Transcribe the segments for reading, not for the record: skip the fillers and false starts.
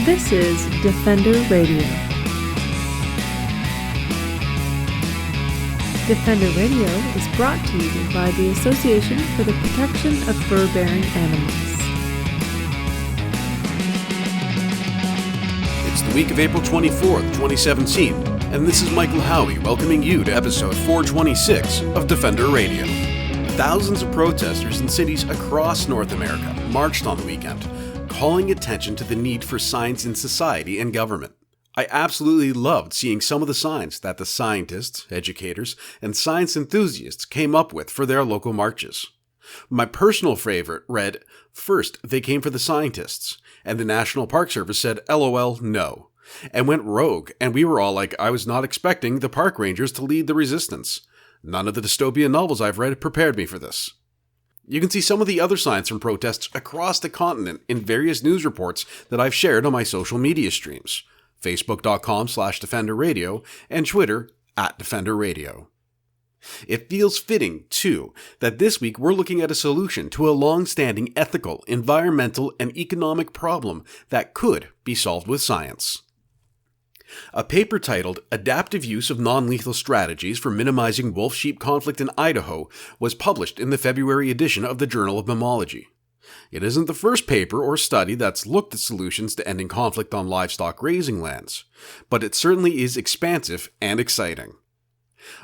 This is Defender Radio. Defender Radio is brought to you by the Association for the Protection of Fur-Bearing Animals. It's the week of April 24th, 2017, and this is Michael Howie welcoming you to episode 426 of Defender Radio. Thousands of protesters in cities across North America marched on the weekend, calling attention to the need for science in society and government. I absolutely loved seeing some of the signs that the scientists, educators, and science enthusiasts came up with for their local marches. My personal favorite read, "First, they came for the scientists," and the National Park Service said, "LOL, no," and went rogue, and we were all like, I was not expecting the park rangers to lead the resistance. None of the dystopian novels I've read prepared me for this. You can see some of the other signs from protests across the continent in various news reports that I've shared on my social media streams, facebook.com/DefenderRadio and Twitter @DefenderRadio. It feels fitting, too, that this week we're looking at a solution to a long-standing ethical, environmental, and economic problem that could be solved with science. A paper titled Adaptive Use of Non-Lethal Strategies for Minimizing Wolf-Sheep Conflict in Idaho was published in the February edition of the Journal of Mammalogy. It isn't the first paper or study that's looked at solutions to ending conflict on livestock grazing lands, but it certainly is expansive and exciting.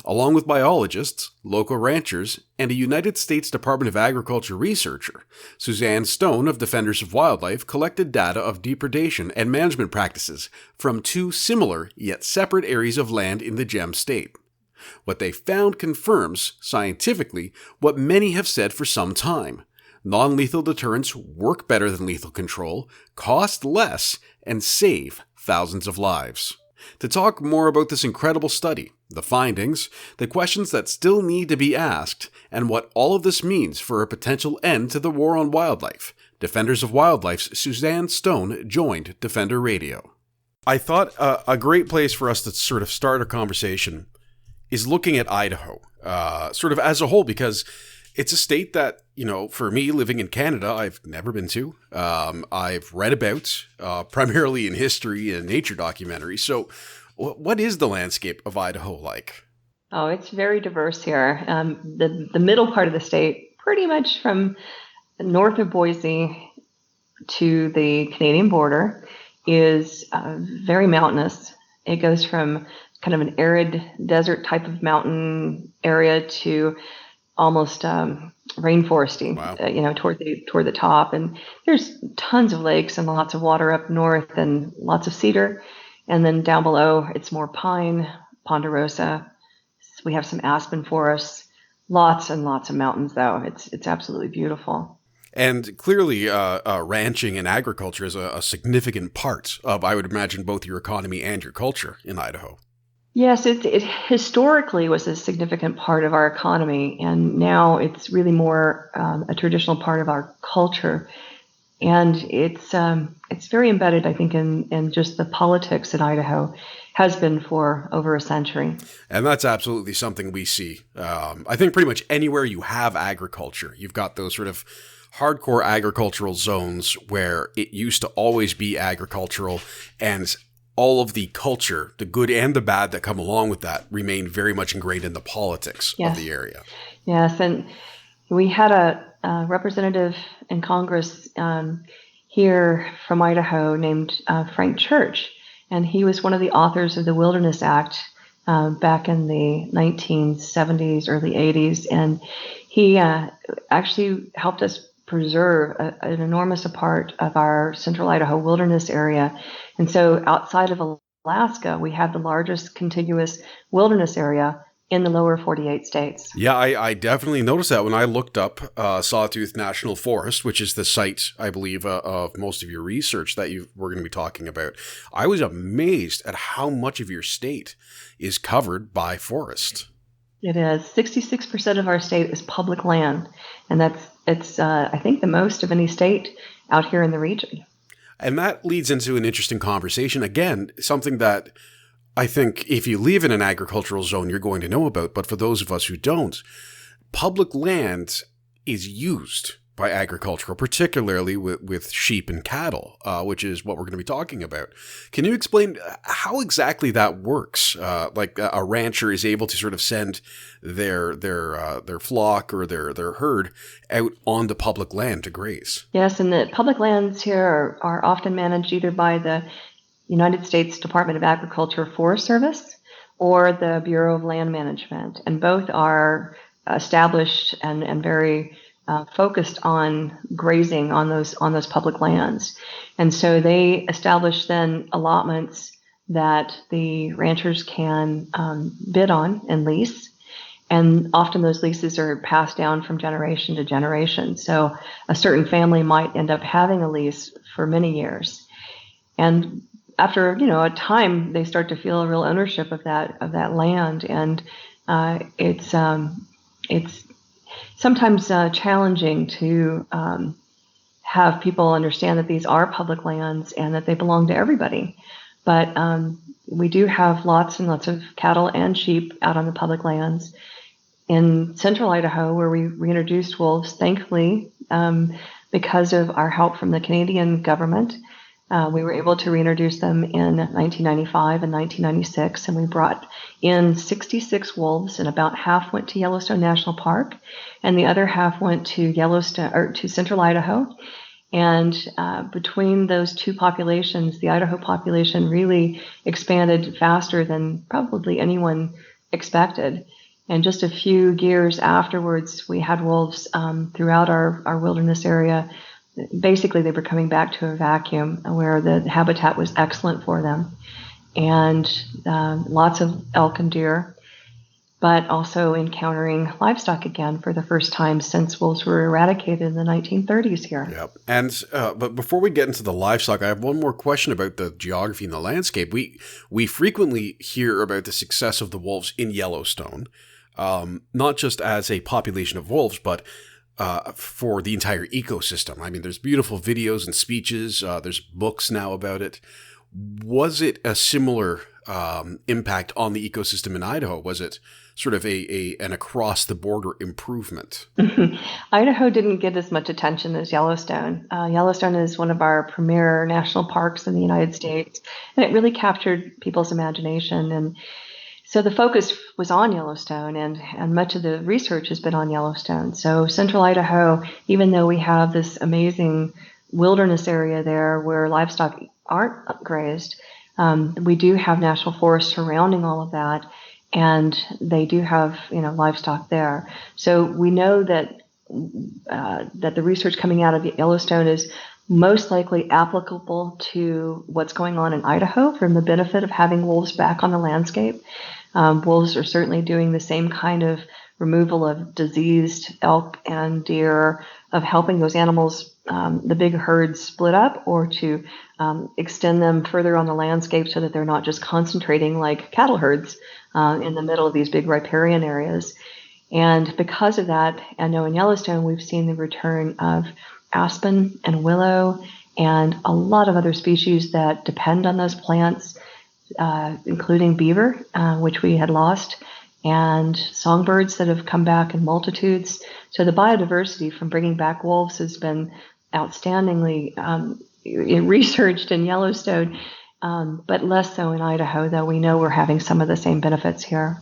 Along with biologists, local ranchers, and a United States Department of Agriculture researcher, Suzanne Stone of Defenders of Wildlife collected data of depredation and management practices from two similar yet separate areas of land in the Gem State. What they found confirms, scientifically, what many have said for some time. Non-lethal deterrents work better than lethal control, cost less, and save thousands of lives. To talk more about this incredible study, the findings, the questions that still need to be asked, and what all of this means for a potential end to the war on wildlife, Defenders of Wildlife's Suzanne Stone joined Defender Radio. I thought a great place for us to sort of start a conversation is looking at Idaho, sort of as a whole, because it's a state that, for me, living in Canada, I've never been to. I've read about, primarily in history and nature documentaries. So what is the landscape of Idaho like? Oh, it's very diverse here. The middle part of the state, pretty much from north of Boise to the Canadian border, is very mountainous. It goes from kind of an arid desert type of mountain area to almost rainforesty, wow. Toward the top. And there's tons of lakes and lots of water up north and lots of cedar. And then down below, it's more pine, ponderosa. We have some aspen forests, lots and lots of mountains, though. It's absolutely beautiful. And clearly, ranching and agriculture is a significant part of, I would imagine, both your economy and your culture in Idaho. Yes, it historically was a significant part of our economy, and now it's really more a traditional part of our culture. And it's very embedded, I think, in just the politics in Idaho, has been for over a century. And that's absolutely something we see. I think pretty much anywhere you have agriculture, you've got those sort of hardcore agricultural zones where it used to always be agricultural, and all of the culture, the good and the bad that come along with that, remain very much ingrained in the politics of the area. Yes, and we had a representative in Congress here from Idaho named Frank Church, and he was one of the authors of the Wilderness Act back in the 1970s, early 80s, and he actually helped us preserve an enormous part of our central Idaho wilderness area. And so outside of Alaska, we have the largest contiguous wilderness area in the lower 48 states. Yeah, I definitely noticed that when I looked up Sawtooth National Forest, which is the site, I believe, of most of your research that we're going to be talking about. I was amazed at how much of your state is covered by forest. It is. 66% of our state is public land, and it's I think the most of any state out here in the region. And that leads into an interesting conversation. Again, something that I think if you live in an agricultural zone, you're going to know about. But for those of us who don't, public land is used by agriculture, particularly with sheep and cattle, which is what we're going to be talking about. Can you explain how exactly that works? Like a rancher is able to sort of send their flock or their herd out onto public land to graze. Yes, and the public lands here are often managed either by the United States Department of Agriculture Forest Service or the Bureau of Land Management, and both are established and very focused on grazing on those public lands. And so they establish then allotments that the ranchers can bid on and lease. And often those leases are passed down from generation to generation. So a certain family might end up having a lease for many years. And after a time, they start to feel a real ownership of that land, and it's sometimes challenging to have people understand that these are public lands and that they belong to everybody. But we do have lots and lots of cattle and sheep out on the public lands. In central Idaho, where we reintroduced wolves, thankfully, because of our help from the Canadian government, we were able to reintroduce them in 1995 and 1996, and we brought in 66 wolves, and about half went to Yellowstone National Park, and the other half went to Yellowstone or to Central Idaho. And between those two populations, the Idaho population really expanded faster than probably anyone expected. And just a few years afterwards, we had wolves throughout our wilderness area. Basically, they were coming back to a vacuum where the habitat was excellent for them, and lots of elk and deer, but also encountering livestock again for the first time since wolves were eradicated in the 1930s here. Yep. And but before we get into the livestock, I have one more question about the geography and the landscape. We frequently hear about the success of the wolves in Yellowstone, not just as a population of wolves, but for the entire ecosystem. I mean, there's beautiful videos and speeches. There's books now about it. Was it a similar impact on the ecosystem in Idaho? Was it sort of an across-the-border improvement? Idaho didn't get as much attention as Yellowstone. Yellowstone is one of our premier national parks in the United States, and it really captured people's imagination. And so the focus was on Yellowstone, and much of the research has been on Yellowstone. So central Idaho, even though we have this amazing wilderness area there where livestock aren't grazed, we do have national forests surrounding all of that, and they do have livestock there. So we know that the research coming out of Yellowstone is most likely applicable to what's going on in Idaho from the benefit of having wolves back on the landscape. Wolves are certainly doing the same kind of removal of diseased elk and deer, of helping those animals, the big herds, split up, or to extend them further on the landscape so that they're not just concentrating like cattle herds in the middle of these big riparian areas. And because of that, I know in Yellowstone we've seen the return of aspen and willow and a lot of other species that depend on those plants, including beaver, which we had lost, and songbirds that have come back in multitudes. So the biodiversity from bringing back wolves has been outstandingly researched in Yellowstone, but less so in Idaho, though we know we're having some of the same benefits here.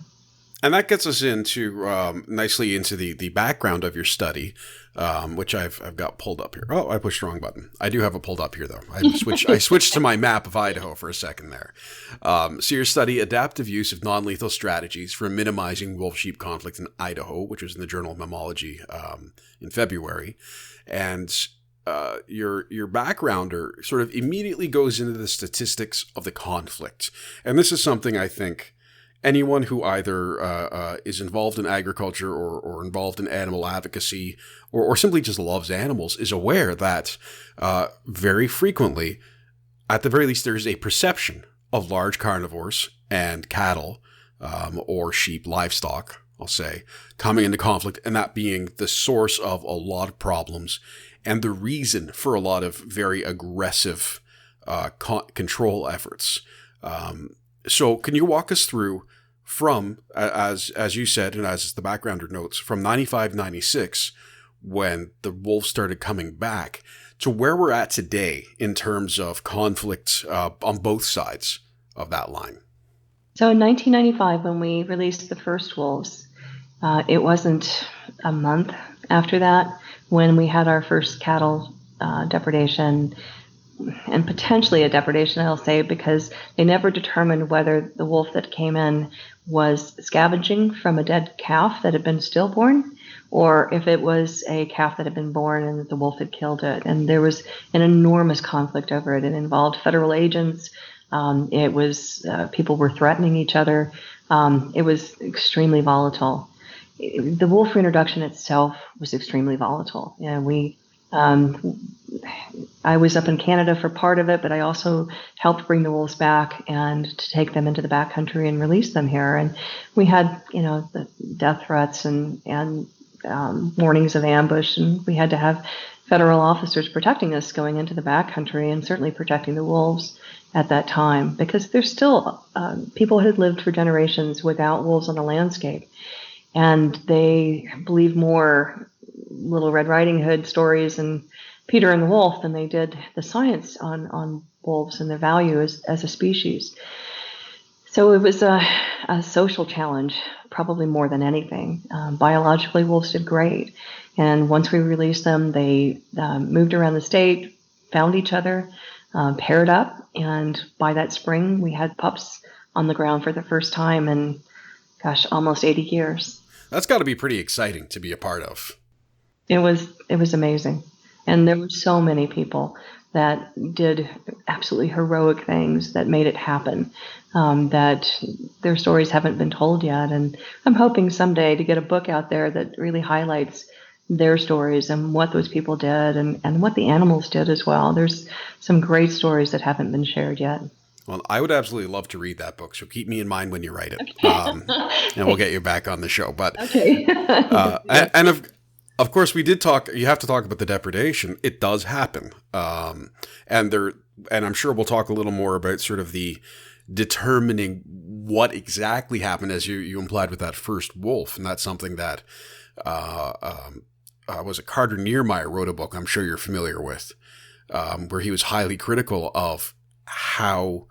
And that gets us into nicely into the background of your study, which I've got pulled up here. Oh, I pushed the wrong button. I do have it pulled up here, though. I switched to my map of Idaho for a second there. So your study, Adaptive Use of Non-Lethal Strategies for Minimizing Wolf-Sheep Conflict in Idaho, which was in the Journal of Mammalogy in February. And your backgrounder sort of immediately goes into the statistics of the conflict. And this is something I think anyone who either is involved in agriculture or involved in animal advocacy or simply just loves animals is aware that very frequently, at the very least, there is a perception of large carnivores and cattle or sheep, livestock, I'll say, coming into conflict, and that being the source of a lot of problems and the reason for a lot of very aggressive control efforts. So can you walk us through from, as you said, and as the backgrounder notes, from 95, 96, when the wolves started coming back to where we're at today in terms of conflict on both sides of that line? So in 1995, when we released the first wolves, it wasn't a month after that when we had our first cattle depredation, and potentially a depredation, I'll say, because they never determined whether the wolf that came in was scavenging from a dead calf that had been stillborn, or if it was a calf that had been born and the wolf had killed it. And there was an enormous conflict over it. It involved federal agents. It was people were threatening each other. It was extremely volatile. The wolf reintroduction itself was extremely volatile. I was up in Canada for part of it, but I also helped bring the wolves back and to take them into the backcountry and release them here. And we had, the death threats and warnings of ambush, and we had to have federal officers protecting us going into the backcountry and certainly protecting the wolves at that time, because there's still people had lived for generations without wolves on the landscape, and they believe more Little Red Riding Hood stories and Peter and the Wolf than they did the science on wolves and their value as a species. So it was a social challenge, probably more than anything. Biologically, wolves did great. And once we released them, they moved around the state, found each other, paired up. And by that spring, we had pups on the ground for the first time in, almost 80 years. That's got to be pretty exciting to be a part of. It was amazing. And there were so many people that did absolutely heroic things that made it happen, that their stories haven't been told yet. And I'm hoping someday to get a book out there that really highlights their stories and what those people did and what the animals did as well. There's some great stories that haven't been shared yet. Well, I would absolutely love to read that book, so keep me in mind when you write it, and we'll get you back on the show. But okay. and of course, we did talk. You have to talk about the depredation. It does happen, and I'm sure we'll talk a little more about sort of the determining what exactly happened, as you implied with that first wolf, and that's something that was it Carter Niermeyer wrote a book I'm sure you're familiar with, where he was highly critical of how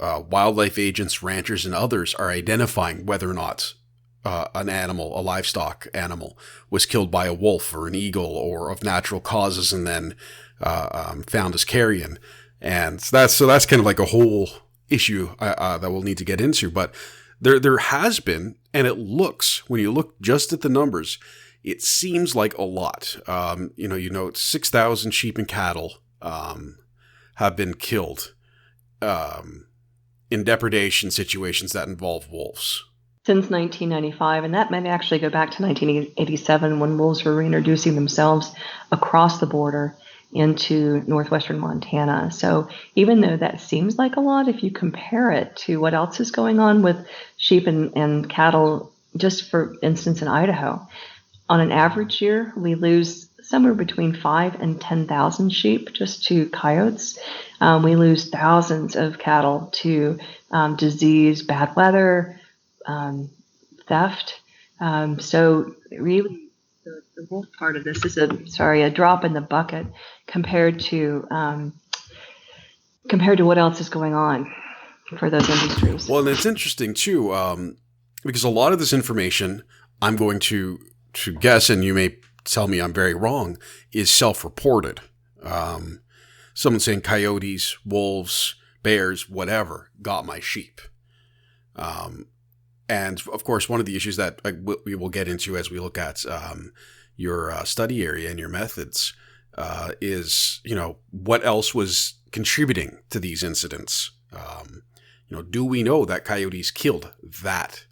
wildlife agents, ranchers, and others are identifying whether or not an animal, a livestock animal, was killed by a wolf or an eagle or of natural causes and then found as carrion. And that's kind of like a whole issue that we'll need to get into. But there has been, and it looks, when you look just at the numbers, it seems like a lot. 6,000 sheep and cattle have been killed in depredation situations that involve wolves. Since 1995, and that might actually go back to 1987 when wolves were reintroducing themselves across the border into northwestern Montana. So even though that seems like a lot, if you compare it to what else is going on with sheep and cattle, just for instance in Idaho, on an average year, we lose somewhere between 5,000 and 10,000 sheep just to coyotes. We lose thousands of cattle to disease, bad weather, theft. So really, the wolf part of this is a drop in the bucket compared to what else is going on for those industries. Well, and it's interesting too, because a lot of this information, I'm going to guess, and you may tell me I'm very wrong, is self-reported. Someone saying coyotes, wolves, bears, whatever, got my sheep. And of course, one of the issues that we will get into as we look at your study area and your methods is, what else was contributing to these incidents? Do we know that coyotes killed that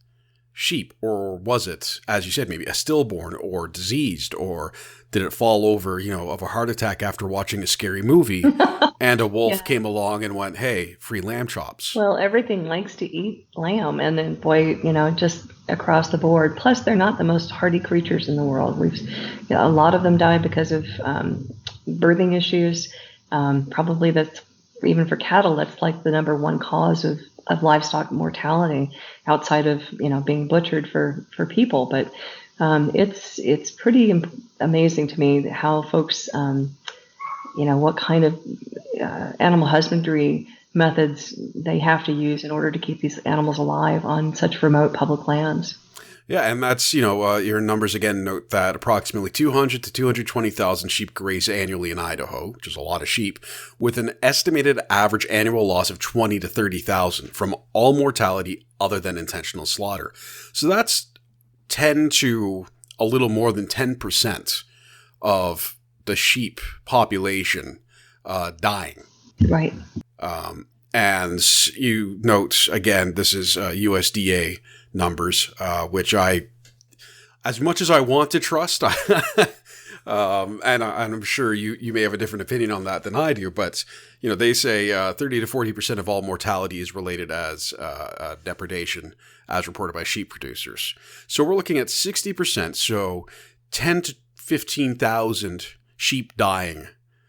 sheep, or was it, as you said, maybe a stillborn or diseased, or did it fall over, of a heart attack after watching a scary movie and a wolf came along and went, hey, free lamb chops? Well, everything likes to eat lamb, and then just across the board. Plus, they're not the most hardy creatures in the world. A lot of them die because of birthing issues. Probably that's, even for cattle, that's like the number one cause of livestock mortality outside of, being butchered for people. But It's pretty amazing to me how folks, what kind of animal husbandry methods they have to use in order to keep these animals alive on such remote public lands. Yeah, and that's, your numbers again note that approximately 200 to 220,000 sheep graze annually in Idaho, which is a lot of sheep, with an estimated average annual loss of 20 to 30,000 from all mortality other than intentional slaughter. So that's 10 to a little more than 10% of the sheep population dying. Right. And you note, again, this is USDA numbers, which as much as I want to trust, and I'm sure you may have a different opinion on that than I do, but, they say 30 to 40% of all mortality is related as depredation, as reported by sheep producers. So we're looking at 60%, so 10 to 15,000 sheep dying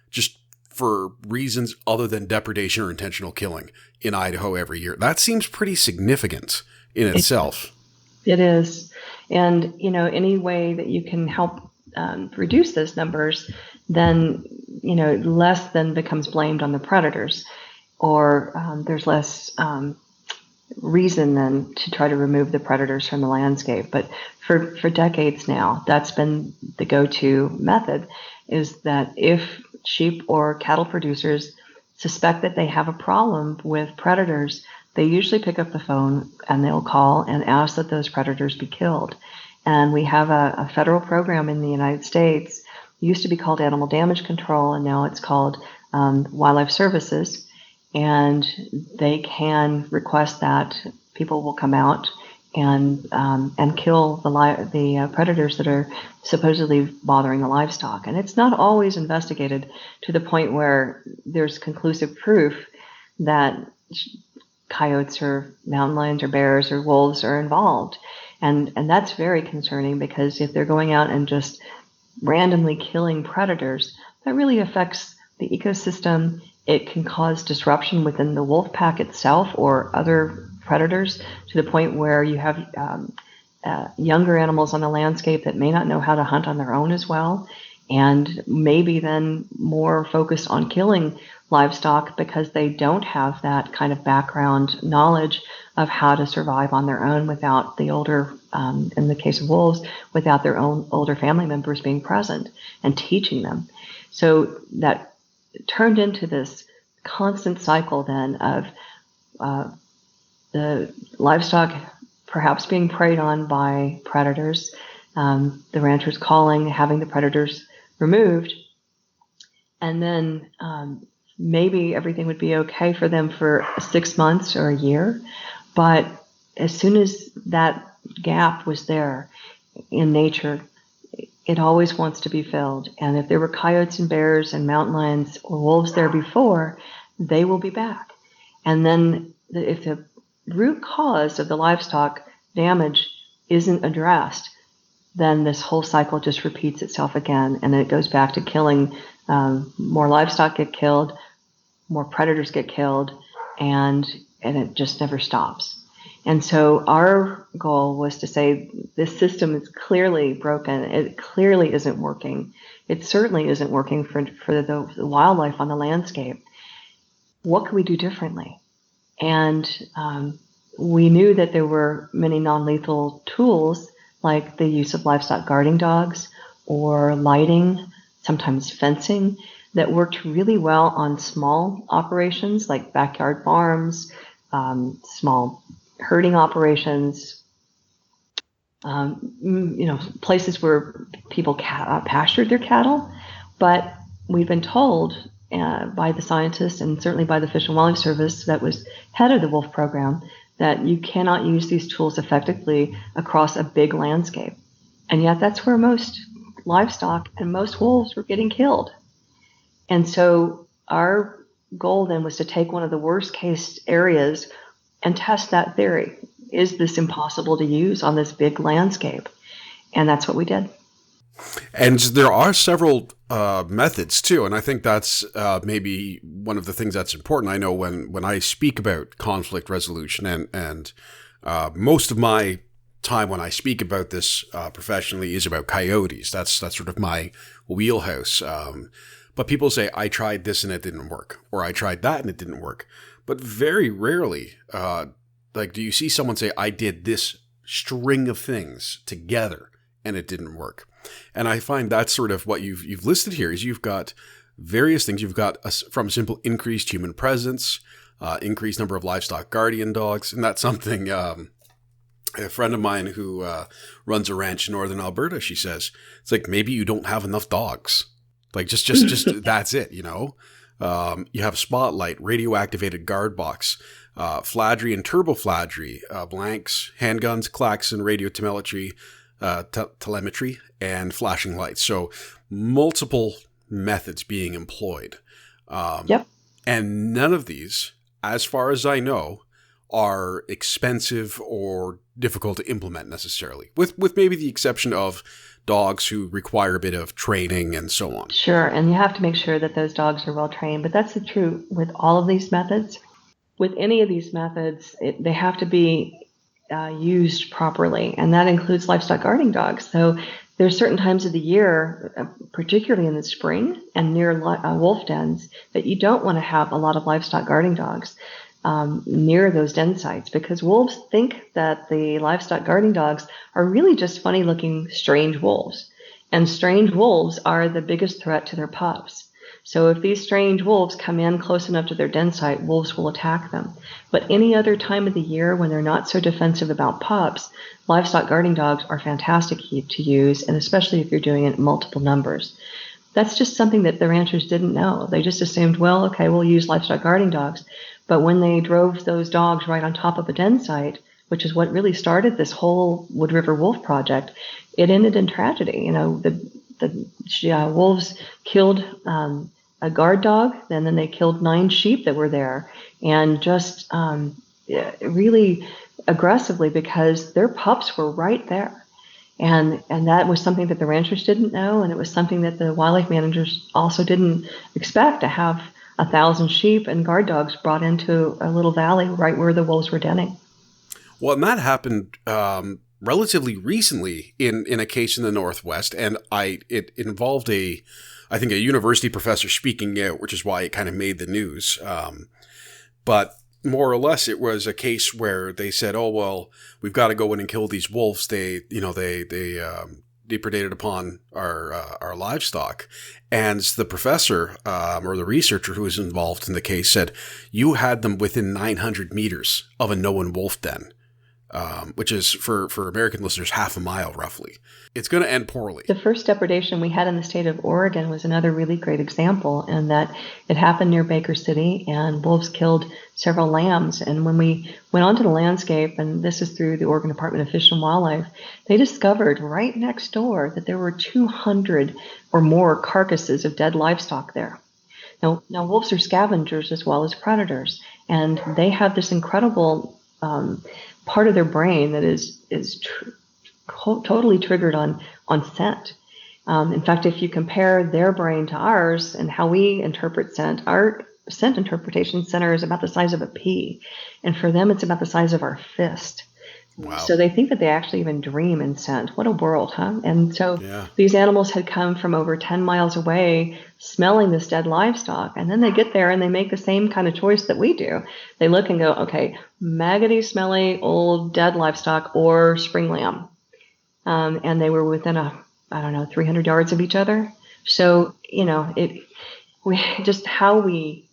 just for reasons other than depredation or intentional killing in Idaho every year. That seems pretty significant in itself. It is. And, any way that you can help reduce those numbers, then, less then becomes blamed on the predators, or there's less reason then to try to remove the predators from the landscape. But for decades now, that's been the go-to method, is that if sheep or cattle producers suspect that they have a problem with predators, they usually pick up the phone and they'll call and ask that those predators be killed. And we have a federal program in the United States. It used to be called Animal Damage Control, and now it's called Wildlife Services. And they can request that people will come out and kill the predators that are supposedly bothering the livestock. And it's not always investigated to the point where there's conclusive proof that coyotes or mountain lions or bears or wolves are involved. And that's very concerning, because if they're going out and just randomly killing predators, that really affects the ecosystem. It can cause disruption within the wolf pack itself or other predators, to the point where you have younger animals on the landscape that may not know how to hunt on their own as well, and maybe then more focused on killing livestock because they don't have that kind of background knowledge of how to survive on their own without the older, in the case of wolves, without their own older family members being present and teaching them. So that turned into this constant cycle then of the livestock perhaps being preyed on by predators, the ranchers calling, having the predators removed, and then maybe everything would be okay for them for 6 months or a year. But as soon as that gap was there in nature, it always wants to be filled. And if there were coyotes and bears and mountain lions or wolves there before, they will be back. And then if the root cause of the livestock damage isn't addressed, then this whole cycle just repeats itself again. And then it goes back to killing, more livestock get killed, more predators get killed, and it just never stops. And so our goal was to say, this system is clearly broken. It clearly isn't working. It certainly isn't working for the wildlife on the landscape. What could we do differently? And we knew that there were many non-lethal tools, like the use of livestock guarding dogs or lighting, sometimes fencing, that worked really well on small operations like backyard farms, small herding operations, places where people pastured their cattle. But we've been told by the scientists, and certainly by the Fish and Wildlife Service that was head of the wolf program, that you cannot use these tools effectively across a big landscape. And yet that's where most livestock and most wolves were getting killed. And so our goal then was to take one of the worst case areas and test that theory. Is this impossible to use on this big landscape? And that's what we did. And there are several methods too, and I think that's maybe one of the things that's important. I know when I speak about conflict resolution, and most of my time when I speak about this professionally is about coyotes. That's sort of my wheelhouse. But people say, I tried this and it didn't work, or I tried that and it didn't work. But very rarely, do you see someone say, I did this string of things together and it didn't work? And I find that's sort of what you've listed here is you've got various things. You've got from simple increased human presence, increased number of livestock guardian dogs. And that's something a friend of mine who runs a ranch in northern Alberta, she says, it's like, maybe you don't have enough dogs. Like just that's it, you know? You have spotlight, radio-activated guard box, flattery and turboflattery, blanks, handguns, klaxon, radio telemetry, and flashing lights. So multiple methods being employed. Yep. And none of these, as far as I know, are expensive or difficult to implement necessarily, with maybe the exception of dogs who require a bit of training and so on. Sure, and you have to make sure that those dogs are well trained, but that's the truth with all of these methods. With any of these methods, they have to be used properly, and that includes livestock guarding dogs. So there's certain times of the year, particularly in the spring and near wolf dens, that you don't want to have a lot of livestock guarding dogs near those den sites, because wolves think that the livestock guarding dogs are really just funny looking strange wolves, and strange wolves are the biggest threat to their pups. So if these strange wolves come in close enough to their den site, wolves will attack them. But any other time of the year when they're not so defensive about pups, livestock guarding dogs are fantastic to use, and especially if you're doing it in multiple numbers. That's just something that the ranchers didn't know. They just assumed, well, okay, we'll use livestock guarding dogs. But when they drove those dogs right on top of a den site, which is what really started this whole Wood River Wolf project, it ended in tragedy. You know, the wolves killed a guard dog, and then they killed 9 sheep that were there, and just really aggressively, because their pups were right there. And that was something that the ranchers didn't know, and it was something that the wildlife managers also didn't expect, to have 1,000 sheep and guard dogs brought into a little valley right where the wolves were denning. Well, and that happened relatively recently in a case in the Northwest, and it involved I think a university professor speaking out, which is why it kind of made the news. But more or less, it was a case where they said, "Oh well, we've got to go in and kill these wolves. They depredated upon our livestock." And the professor or the researcher who was involved in the case said, "You had them within 900 meters of a known wolf den." Which is, for American listeners, half a mile roughly. It's going to end poorly. The first depredation we had in the state of Oregon was another really great example, in that it happened near Baker City, and wolves killed several lambs. And when we went onto the landscape, and this is through the Oregon Department of Fish and Wildlife, they discovered right next door that there were 200 or more carcasses of dead livestock there. Now wolves are scavengers as well as predators, and they have this incredible part of their brain that is totally triggered on scent. In fact, if you compare their brain to ours and how we interpret scent, our scent interpretation center is about the size of a pea, and for them it's about the size of our fist. Wow. So they think that they actually even dream in scent. What a world, huh? And so These animals had come from over 10 miles away smelling this dead livestock, and then they get there and they make the same kind of choice that we do. They look and go, okay, maggoty, smelly, old, dead livestock or spring lamb. And they were within 300 yards of each other. So, how we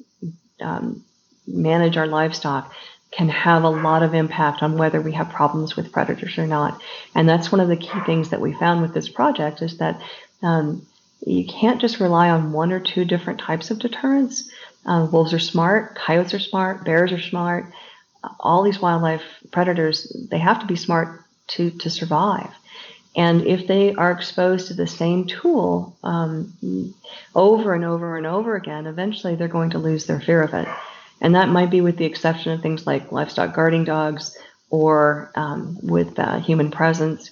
manage our livestock can have a lot of impact on whether we have problems with predators or not. And that's one of the key things that we found with this project, is that you can't just rely on one or two different types of deterrents. Wolves are smart, coyotes are smart, bears are smart. All these wildlife predators, they have to be smart to survive. And if they are exposed to the same tool over and over and over again, eventually they're going to lose their fear of it. And that might be with the exception of things like livestock guarding dogs, or with human presence,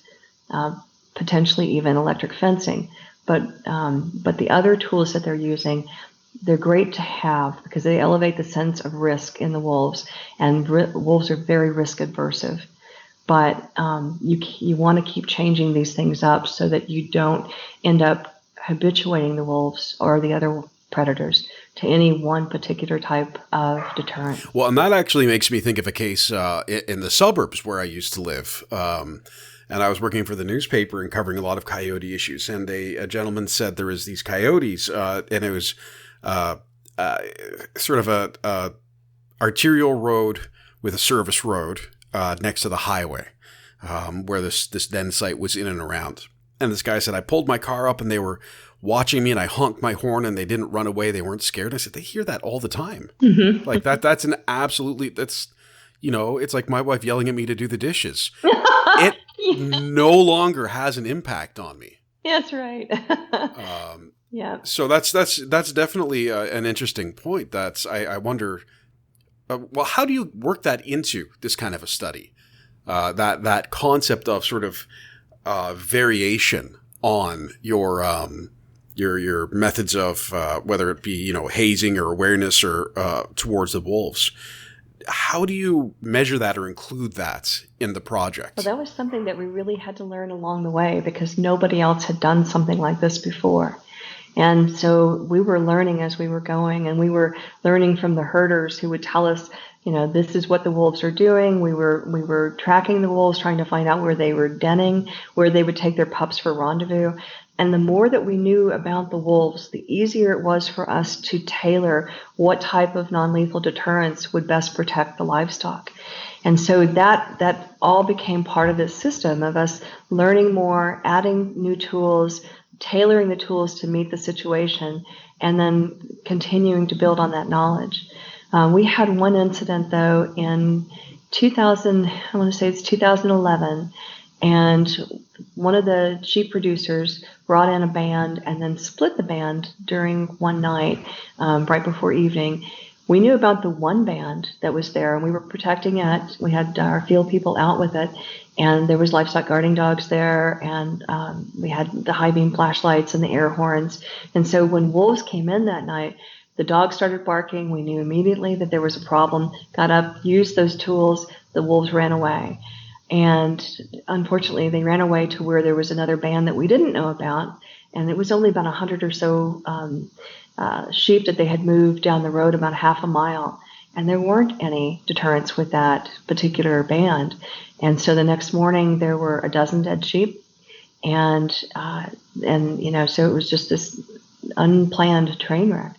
potentially even electric fencing. But the other tools that they're using, they're great to have because they elevate the sense of risk in the wolves, and wolves are very risk aversive. but you want to keep changing these things up so that you don't end up habituating the wolves or the other predators to any one particular type of deterrent. Well, and that actually makes me think of a case in the suburbs where I used to live. And I was working for the newspaper and covering a lot of coyote issues. And a gentleman said there was these coyotes, and it was sort of a arterial road with a service road next to the highway, where this den site was in and around. And this guy said, I pulled my car up and they were watching me, and I honked my horn and they didn't run away. They weren't scared. I said, they hear that all the time. Mm-hmm. Like that's an absolutely, that's, it's like my wife yelling at me to do the dishes. It no longer has an impact on me. That's right. Yeah. So that's definitely an interesting point. I wonder, well, how do you work that into this kind of a study? That concept of sort of variation on your methods of whether it be hazing or awareness or towards the wolves. How do you measure that or include that in the project? Well, that was something that we really had to learn along the way because nobody else had done something like this before. And so we were learning as we were going, and we were learning from the herders who would tell us, this is what the wolves are doing. We were tracking the wolves, trying to find out where they were denning, where they would take their pups for rendezvous. And the more that we knew about the wolves, the easier it was for us to tailor what type of non-lethal deterrence would best protect the livestock. And so that all became part of this system of us learning more, adding new tools, tailoring the tools to meet the situation, and then continuing to build on that knowledge. We had one incident, though, in 2011, and one of the sheep producers brought in a band and then split the band during one night right before evening. We knew about the one band that was there, and we were protecting it. We had our field people out with it, and there was livestock guarding dogs there, and we had the high beam flashlights and the air horns. And so when wolves came in that night, the dogs started barking. We knew immediately that there was a problem, got up, used those tools. The wolves ran away. And unfortunately, they ran away to where there was another band that we didn't know about. And it was only about 100 or so sheep that they had moved down the road about half a mile. And there weren't any deterrents with that particular band. And so the next morning, there were a dozen dead sheep. And so it was just this unplanned train wreck.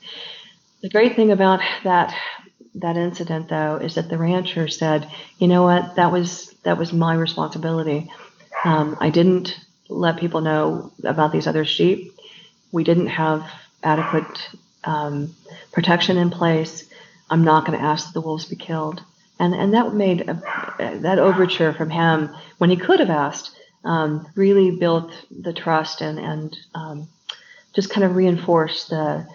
The great thing about that incident, though, is that the rancher said, you know what, that was my responsibility. I didn't let people know about these other sheep. We didn't have adequate protection in place. I'm not going to ask that the wolves be killed. And that made that overture from him, when he could have asked, really built the trust and just kind of reinforced the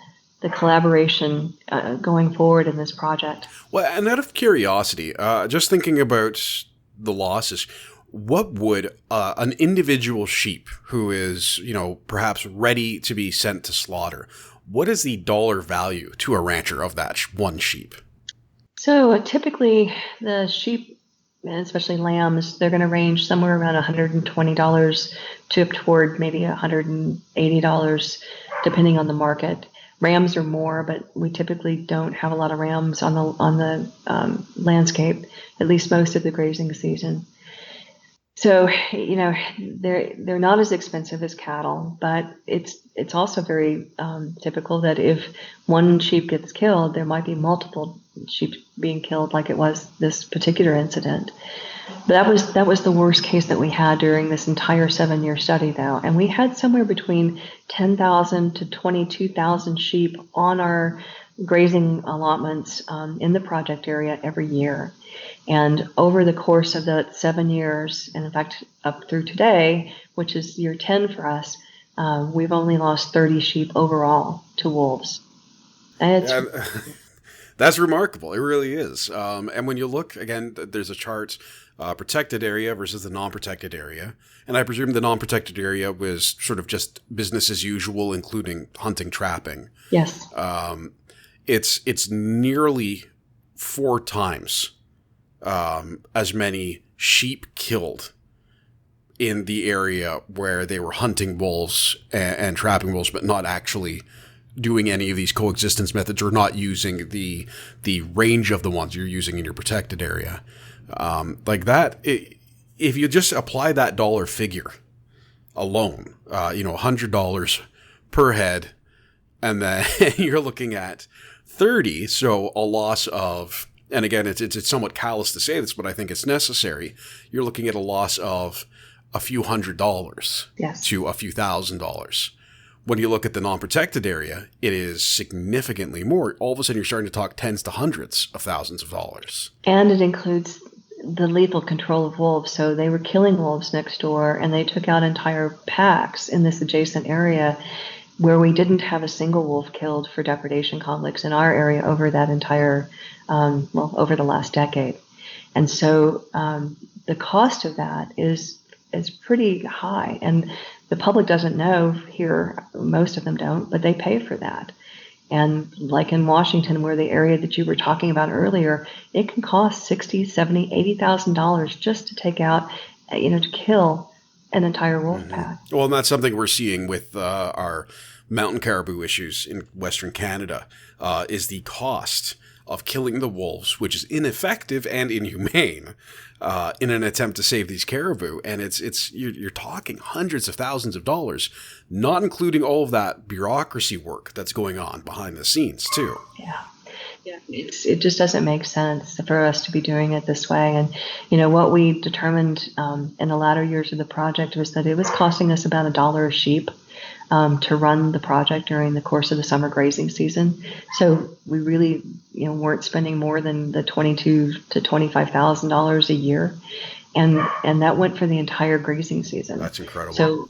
collaboration going forward in this project. Well, and out of curiosity, just thinking about the losses, what would an individual sheep who is, perhaps ready to be sent to slaughter, what is the dollar value to a rancher of that one sheep? So typically the sheep, and especially lambs, they're going to range somewhere around $120 to up toward maybe $180, depending on the market. Rams are more, but we typically don't have a lot of rams on the landscape, at least most of the grazing season. So, they're not as expensive as cattle, but it's also very typical that if one sheep gets killed, there might be multiple sheep being killed, like it was this particular incident. But that was the worst case that we had during this entire 7-year study, though. And we had somewhere between 10,000 to 22,000 sheep on our grazing allotments in the project area every year. And over the course of the 7 years, and in fact up through today, which is year 10 for us, we've only lost 30 sheep overall to wolves. And that's remarkable. It really is. And when you look, again, there's a chart, protected area versus the non-protected area. And I presume the non-protected area was sort of just business as usual, including hunting, trapping. Yes. It's nearly 4 times as many sheep killed in the area where they were hunting wolves and trapping wolves, but not actually doing any of these coexistence methods or not using the range of the ones you're using in your protected area. Like that, if you just apply that dollar figure alone, $100 per head, and then you're looking at 30, so a loss of, and again, it's somewhat callous to say this, but I think it's necessary. You're looking at a loss of a few $100s to a few $1,000s. When you look at the non-protected area, it is significantly more. All of a sudden, you're starting to talk tens to hundreds of thousands of dollars. And it includes the lethal control of wolves. So they were killing wolves next door, and they took out entire packs in this adjacent area where we didn't have a single wolf killed for depredation conflicts in our area over that entire, over the last decade. And so the cost of that is pretty high. And the public doesn't know here, most of them don't, but they pay for that. And like in Washington, where the area that you were talking about earlier, it can cost $60,000, $70,000, $80,000 just to take out, to kill an entire wolf pack. Well, and that's something we're seeing with our mountain caribou issues in Western Canada, is the cost of killing the wolves, which is ineffective and inhumane in an attempt to save these caribou. And you're talking hundreds of thousands of dollars, not including all of that bureaucracy work that's going on behind the scenes too. Yeah. It just doesn't make sense for us to be doing it this way. And, what we determined in the latter years of the project was that it was costing us about $1 a sheep to run the project during the course of the summer grazing season. So we really, weren't spending more than the $22,000 to $25,000 a year, and that went for the entire grazing season. That's incredible. So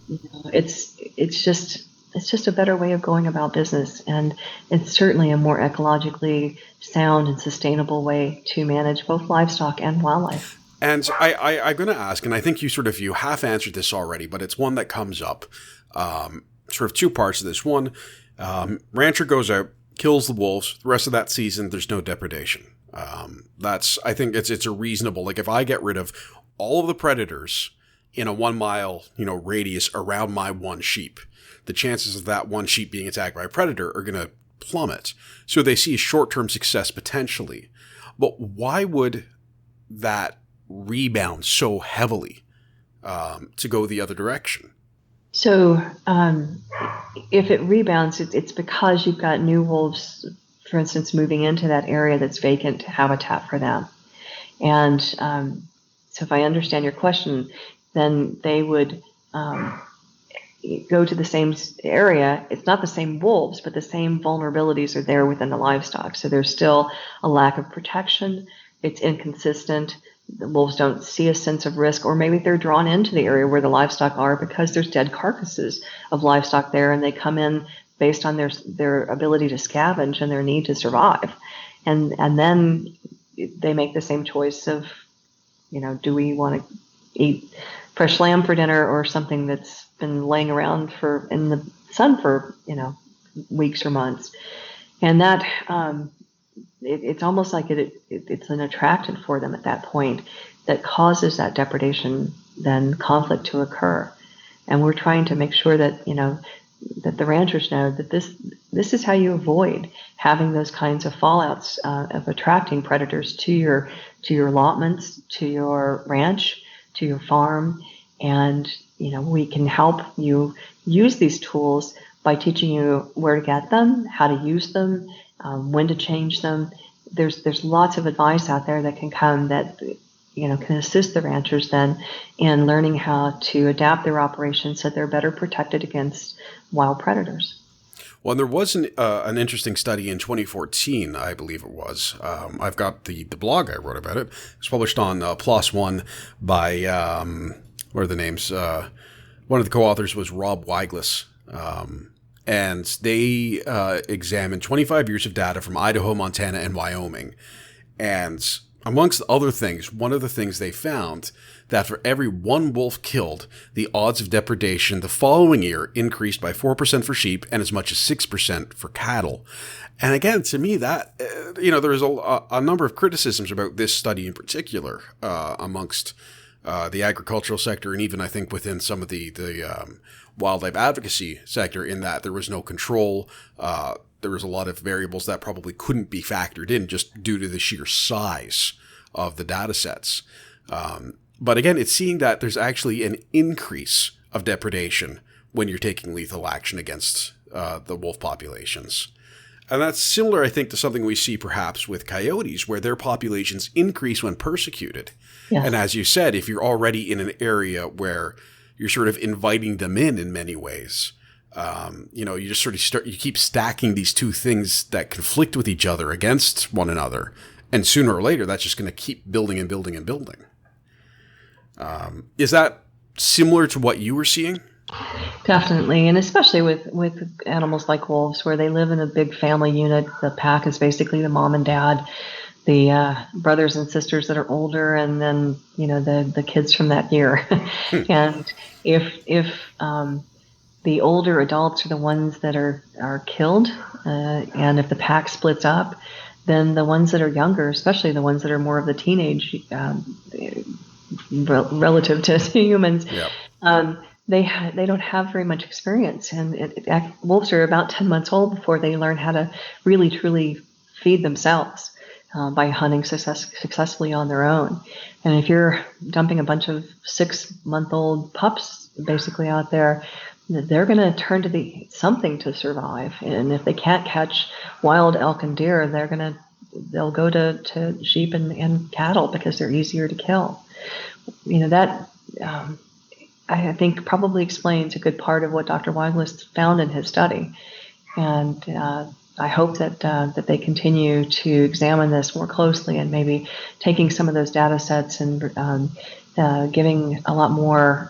it's just a better way of going about business, and it's certainly a more ecologically sound and sustainable way to manage both livestock and wildlife. And I'm going to ask, and I think you half answered this already, but it's one that comes up. Sort of two parts of this. One, rancher goes out, kills the wolves. The rest of that season, there's no depredation. I think it's a reasonable, like if I get rid of all of the predators in a 1 mile, radius around my one sheep, the chances of that one sheep being attacked by a predator are going to plummet. So they see a short-term success potentially. But why would that rebound so heavily to go the other direction? So if it rebounds, it's because you've got new wolves, for instance, moving into that area that's vacant habitat for them. And so if I understand your question, then they would go to the same area. It's not the same wolves, but the same vulnerabilities are there within the livestock. So there's still a lack of protection. It's inconsistent. The wolves don't see a sense of risk, or maybe they're drawn into the area where the livestock are because there's dead carcasses of livestock there, and they come in based on their ability to scavenge and their need to survive. And then they make the same choice of, do we want to eat fresh lamb for dinner or something that's been laying around in the sun for, weeks or months. And that it's almost like it's an attractant for them at that point that causes that depredation, then conflict to occur. And we're trying to make sure that, that the ranchers know that this is how you avoid having those kinds of fallouts of attracting predators to your allotments, to your ranch, to your farm. And, we can help you use these tools by teaching you where to get them, how to use them, when to change them. There's lots of advice out there that can come that can assist the ranchers then in learning how to adapt their operations so they're better protected against wild predators. Well, there was an interesting study in 2014, I believe it was. I've got the blog I wrote about it. It was published on PLOS ONE by, what are the names? One of the co-authors was Rob Weiglis. And they examined 25 years of data from Idaho, Montana, and Wyoming. And amongst other things, one of the things they found that for every one wolf killed, the odds of depredation the following year increased by 4% for sheep and as much as 6% for cattle. And again, to me, that, there's a number of criticisms about this study in particular amongst the agricultural sector, and even I think within some of the wildlife advocacy sector, in that there was no control. There was a lot of variables that probably couldn't be factored in just due to the sheer size of the data sets. But again, it's seeing that there's actually an increase of depredation when you're taking lethal action against the wolf populations. And that's similar, I think, to something we see perhaps with coyotes, where their populations increase when persecuted. Yes. And as you said, if you're already in an area where you're sort of inviting them in many ways, you just sort of you keep stacking these two things that conflict with each other against one another. And sooner or later, that's just going to keep building and building and building. Is that similar to what you were seeing? Definitely, and especially with animals like wolves, where they live in a big family unit. The pack is basically the mom and dad, the brothers and sisters that are older, and then the kids from that year. And if the older adults are the ones that are killed, and if the pack splits up, then the ones that are younger, especially the ones that are more of the teenage relative to humans. Yeah. They don't have very much experience, and wolves are about 10 months old before they learn how to really truly feed themselves by hunting successfully on their own. And if you're dumping a bunch of 6-month-old pups basically out there, they're going to turn to something to survive. And if they can't catch wild elk and deer, they'll go to sheep and cattle because they're easier to kill. That I think probably explains a good part of what Dr. Weiglist found in his study. And I hope that they continue to examine this more closely, and maybe taking some of those data sets and giving a lot more,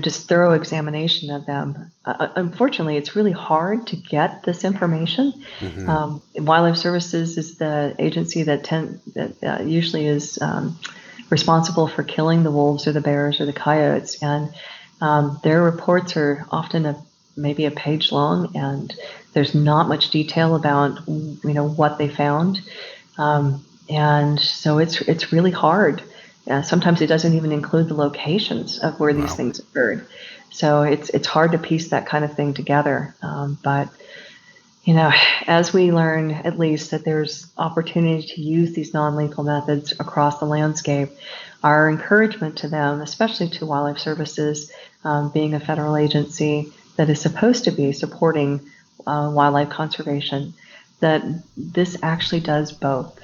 just thorough examination of them. Unfortunately, it's really hard to get this information. Mm-hmm. Wildlife Services is the agency that usually is responsible for killing the wolves or the bears or the coyotes, and their reports are often maybe a page long, and there's not much detail about what they found, and so it's really hard. Sometimes it doesn't even include the locations of where these things occurred, so it's hard to piece that kind of thing together. But as we learn, at least, that there's opportunity to use these non-lethal methods across the landscape, our encouragement to them, especially to Wildlife Services, being a federal agency that is supposed to be supporting wildlife conservation, that this actually does both.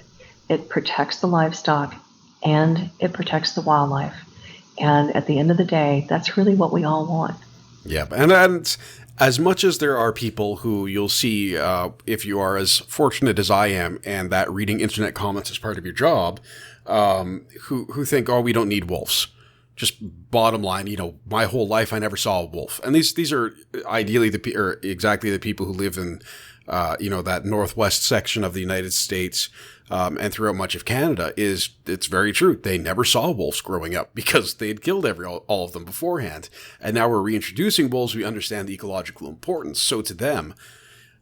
It protects the livestock and it protects the wildlife. And at the end of the day, that's really what we all want. Yeah, and as much as there are people who you'll see, if you are as fortunate as I am, and that reading internet comments is part of your job, who think, oh, we don't need wolves. Just bottom line, my whole life I never saw a wolf. And these are ideally exactly the people who live in, that northwest section of the United States, and throughout much of Canada. It's very true. They never saw wolves growing up because they had killed all of them beforehand. And now we're reintroducing wolves. We understand the ecological importance. So to them,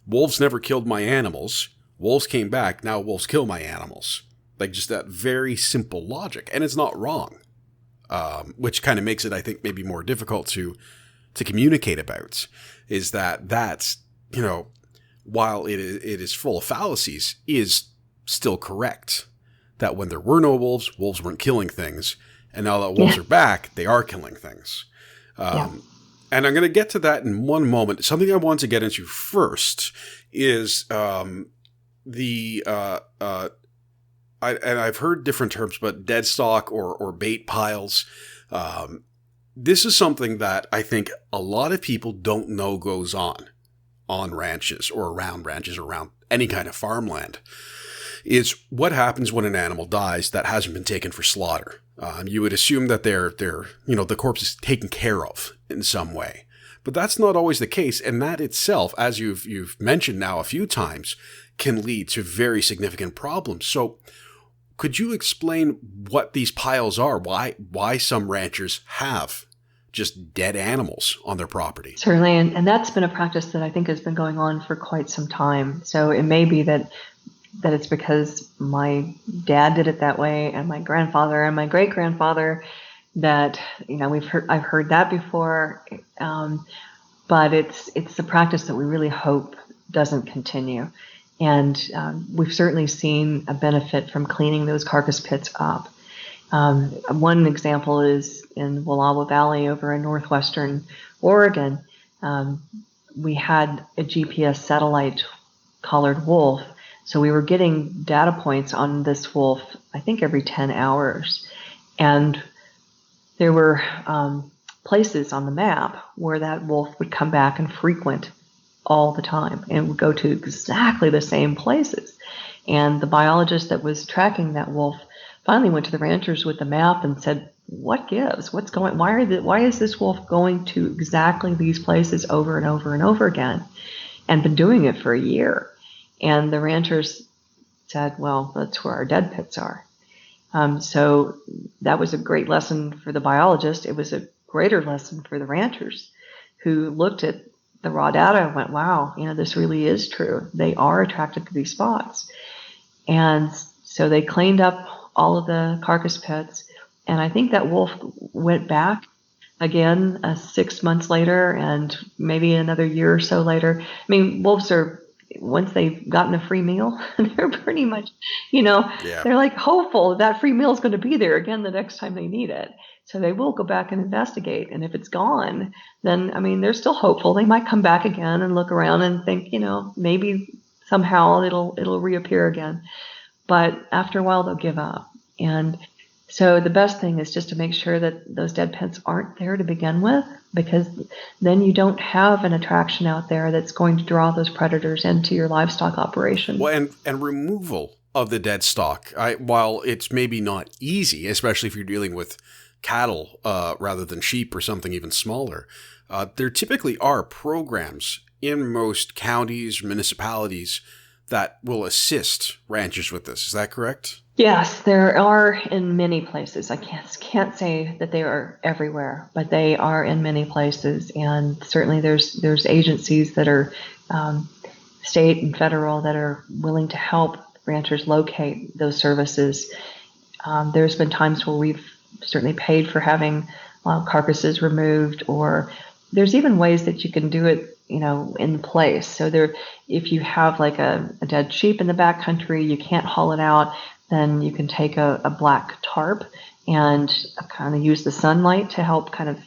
wolves never killed my animals. Wolves came back. Now wolves kill my animals. Like, just that very simple logic. And it's not wrong, which kind of makes it, I think, maybe more difficult to communicate about, is that's, while it is full of fallacies, is still correct. That when there were no wolves weren't killing things. And now that wolves are back, they are killing things. And I'm going to get to that in one moment. Something I want to get into first is I've heard different terms, but dead stock or bait piles. This is something that I think a lot of people don't know goes on ranches or around any kind of farmland. Is what happens when an animal dies that hasn't been taken for slaughter. You would assume that the corpse is taken care of in some way, but that's not always the case. And that itself, as you've mentioned now a few times, can lead to very significant problems. So could you explain what these piles are? Why some ranchers have just dead animals on their property? Certainly. And that's been a practice that I think has been going on for quite some time. So it may be that that it's because my dad did it that way, and my grandfather and my great grandfather. That I've heard that before, but it's the practice that we really hope doesn't continue. And we've certainly seen a benefit from cleaning those carcass pits up. One example is in Wallowa Valley over in northwestern Oregon. We had a GPS satellite collared wolf, so we were getting data points on this wolf, I think every 10 hours. And there were places on the map where that wolf would come back and frequent all the time and would go to exactly the same places. And the biologist that was tracking that wolf finally went to the ranchers with the map and said, what gives? What's going? Why is this wolf going to exactly these places over and over and over again, and been doing it for a year? And the ranchers said, well, that's where our dead pits are. So that was a great lesson for the biologist. It was a greater lesson for the ranchers, who looked at the raw data and went, wow, this really is true. They are attracted to these spots. And so they cleaned up all of the carcass pits. And I think that wolf went back again 6 months later, and maybe another year or so later. I mean, wolves are, once they've gotten a free meal, they're pretty much, they're like hopeful that free meal is going to be there again the next time they need it. So they will go back and investigate. And if it's gone, then, they're still hopeful. They might come back again and look around and think, maybe somehow it'll reappear again. But after a while, they'll give up. And so the best thing is just to make sure that those dead pits aren't there to begin with, because then you don't have an attraction out there that's going to draw those predators into your livestock operation. Well, and removal of the dead stock, while it's maybe not easy, especially if you're dealing with cattle rather than sheep or something even smaller, there typically are programs in most counties, municipalities that will assist ranchers with this. Is that correct? Yes, there are in many places. I can't say that they are everywhere, but they are in many places. And certainly there's agencies that are state and federal that are willing to help ranchers locate those services. There's been times where we've certainly paid for having carcasses removed, or there's even ways that you can do it, in place. So if you have like a dead sheep in the backcountry, you can't haul it out, then you can take a black tarp and kind of use the sunlight to help kind of,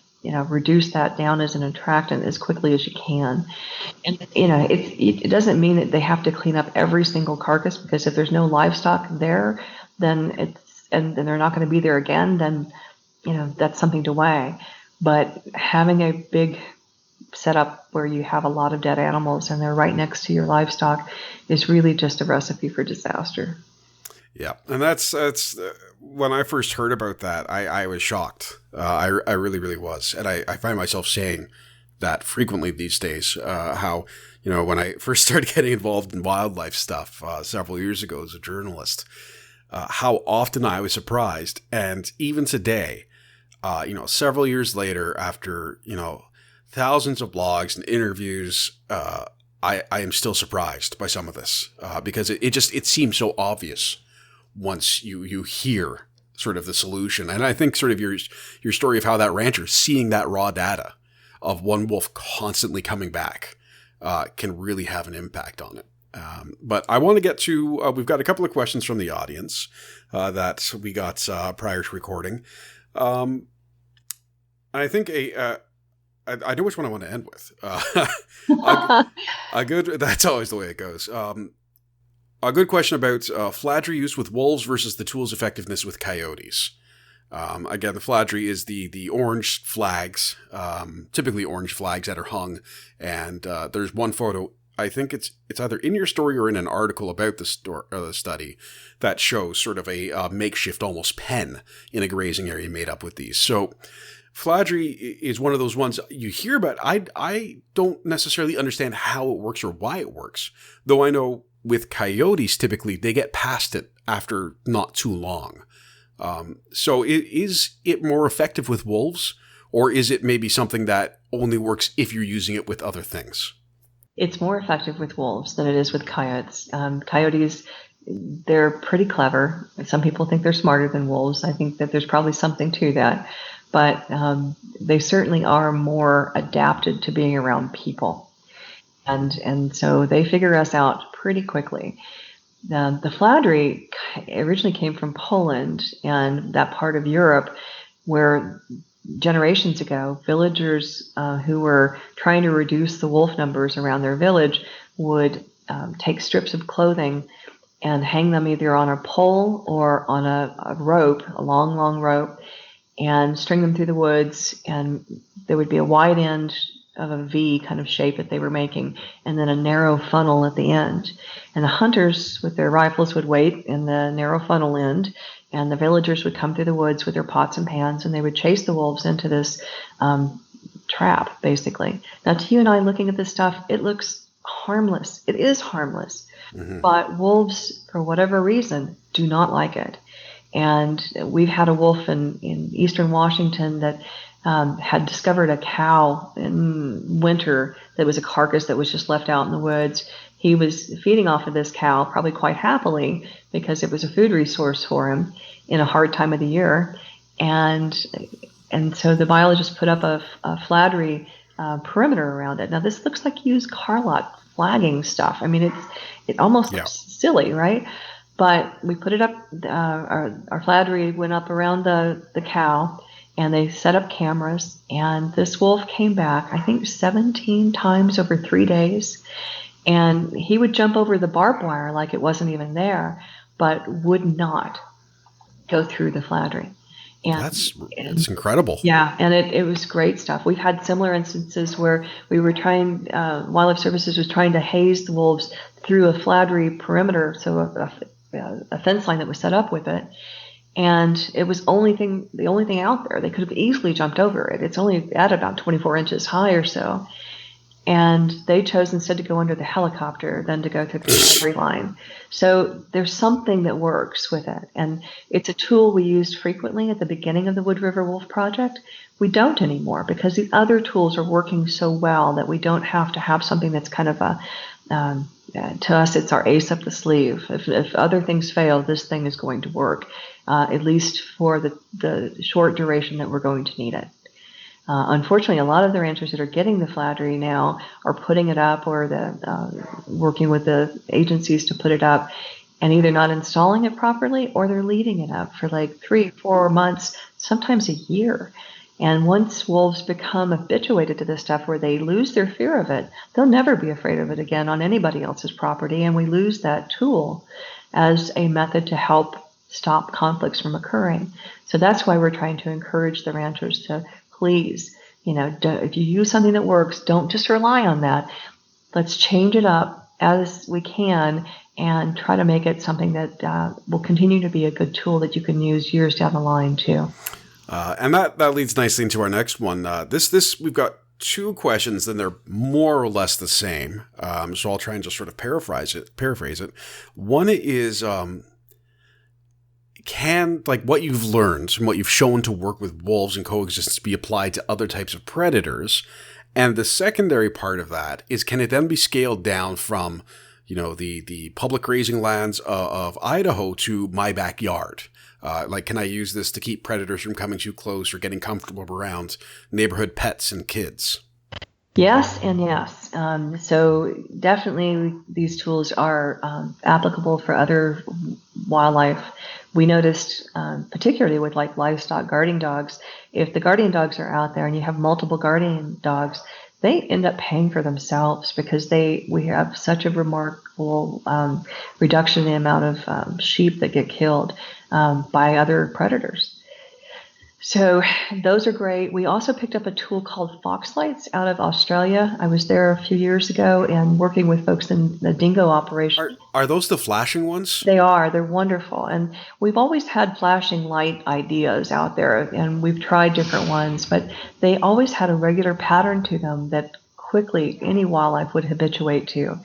reduce that down as an attractant as quickly as you can. And, it doesn't mean that they have to clean up every single carcass, because if there's no livestock there, then and they're not going to be there again, then, that's something to weigh. But having a big setup where you have a lot of dead animals and they're right next to your livestock is really just a recipe for disaster. Yeah, and that's when I first heard about that, I was shocked. I really, really was. And I find myself saying that frequently these days, how, when I first started getting involved in wildlife stuff several years ago as a journalist, how often I was surprised. And even today, several years later, after, thousands of blogs and interviews, I am still surprised by some of this because it seems so obvious once you hear sort of the solution. And I think sort of your story of how that rancher seeing that raw data of one wolf constantly coming back can really have an impact on it. But I want to get to, we've got a couple of questions from the audience that we got prior to recording. I think I know which one I want to end with. That's always the way it goes. A good question about flattery use with wolves versus the tool's effectiveness with coyotes. Again, the flattery is the orange flags, typically orange flags that are hung. And there's one photo, I think it's either in your story or in an article about the study that shows sort of a makeshift almost pen in a grazing area made up with these. So flattery is one of those ones you hear about. I don't necessarily understand how it works or why it works, though I know with coyotes, typically they get past it after not too long. So is it more effective with wolves, or is it maybe something that only works if you're using it with other things? It's more effective with wolves than it is with coyotes. Coyotes they're pretty clever. Some people think they're smarter than wolves. I think that there's probably something to that. But they certainly are more adapted to being around people. And so they figure us out pretty quickly. The flattery originally came from Poland and that part of Europe where generations ago, villagers who were trying to reduce the wolf numbers around their village would take strips of clothing and hang them either on a pole or on a rope, a long, long rope, and string them through the woods. And there would be a wide end of a V kind of shape that they were making, and then a narrow funnel at the end. And the hunters with their rifles would wait in the narrow funnel end, and the villagers would come through the woods with their pots and pans, and they would chase the wolves into this trap, basically. Now, to you and I looking at this stuff, it looks harmless. It is harmless. Mm-hmm. But wolves, for whatever reason, do not like it. And we've had a wolf in eastern Washington that had discovered a cow in winter that was a carcass that was just left out in the woods. He was feeding off of this cow probably quite happily because it was a food resource for him in a hard time of the year. And so the biologist put up a flattery perimeter around it. Now, this looks like used car lot flagging stuff. I mean, it almost looks silly, right? But we put it up, our flattery went up around the cow, and they set up cameras, and this wolf came back, I think 17 times over 3 days. And he would jump over the barbed wire like it wasn't even there, but would not go through the flattery. And that's incredible. Yeah, and it was great stuff. We've had similar instances where we were trying, Wildlife Services was trying to haze the wolves through a flattery perimeter, so a fence line that was set up with it. And it was the only thing out there. They could have easily jumped over it. It's only at about 24 inches high or so. And they chose instead to go under the helicopter than to go through the flattery line. So there's something that works with it. And it's a tool we used frequently at the beginning of the Wood River Wolf Project. We don't anymore because the other tools are working so well that we don't have to have something that's kind of to us, it's our ace up the sleeve. If other things fail, this thing is going to work, at least for the short duration that we're going to need it. Unfortunately, a lot of the ranchers that are getting the flattery now are putting it up or working with the agencies to put it up and either not installing it properly or they're leaving it up for like 3-4 months, sometimes a year. And once wolves become habituated to this stuff where they lose their fear of it, they'll never be afraid of it again on anybody else's property. And we lose that tool as a method to help stop conflicts from occurring. So that's why we're trying to encourage the ranchers to please, if you use something that works, don't just rely on that. Let's change it up as we can and try to make it something that will continue to be a good tool that you can use years down the line too. And that leads nicely into our next one. This we've got two questions, and they're more or less the same. So I'll try and just sort of paraphrase it. One is, can what you've learned and what you've shown to work with wolves and coexistence be applied to other types of predators? And the secondary part of that is, can it then be scaled down from, the public grazing lands of Idaho to my backyard? Can I use this to keep predators from coming too close or getting comfortable around neighborhood pets and kids? Yes and yes. So definitely these tools are applicable for other wildlife. We noticed, particularly with livestock guarding dogs, if the guardian dogs are out there and you have multiple guardian dogs, they end up paying for themselves because we have such a remarkable reduction in the amount of sheep that get killed by other predators. So those are great. We also picked up a tool called Foxlights out of Australia. I was there a few years ago and working with folks in the dingo operation. Are those the flashing ones? They are. They're wonderful. And we've always had flashing light ideas out there, and we've tried different ones, but they always had a regular pattern to them that quickly any wildlife would habituate to.